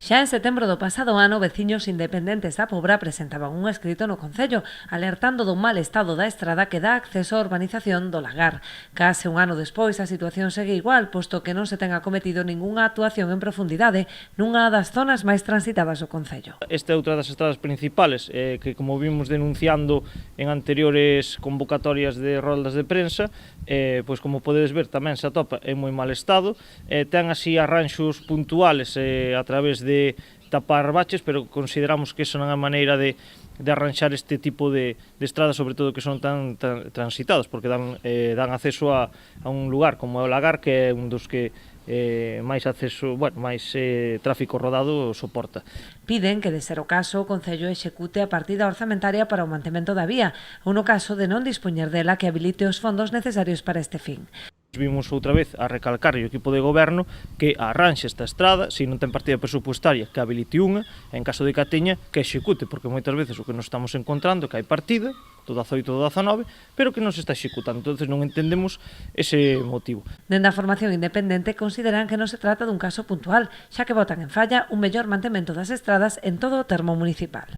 Xa en setembro do pasado ano, veciños independentes da Pobra presentaban un escrito no Concello alertando do mal estado da estrada que dá acceso á urbanización do Lagar. Case un ano despois, a situación segue igual, posto que non se ten acometido ningunha actuación en profundidade nunha das zonas máis transitadas do Concello. Esta é outra das estradas principales que, como vimos denunciando en anteriores convocatorias de roldas de prensa, pois como podedes ver tamén se atopa en moi mal estado, ten así arranxos puntuales a través de tapar baches, pero consideramos que esa non é a maneira de arranxar este tipo de estradas, sobre todo que son tan transitadas, porque dan acceso a un lugar como é o Lagar, que é un dos que máis acceso, máis tráfico rodado soporta. Piden que, de ser o caso, o Concello execute a partida orzamentaria para o mantemento da vía, ou no caso de non dispoñer dela, que habilite os fondos necesarios para este fin. Vimos outra vez a recalcar o equipo de goberno que arranxe esta estrada, se non ten partida presupuestaria, que habilite unha, en caso de que a teña, que execute, porque moitas veces o que nos estamos encontrando é que hai partida, do 18 do 19, pero que non se está executando, entonces non entendemos ese motivo. Dende a formación independente consideran que non se trata dun caso puntual, xa que botan en falla un mellor mantemento das estradas en todo o termo municipal.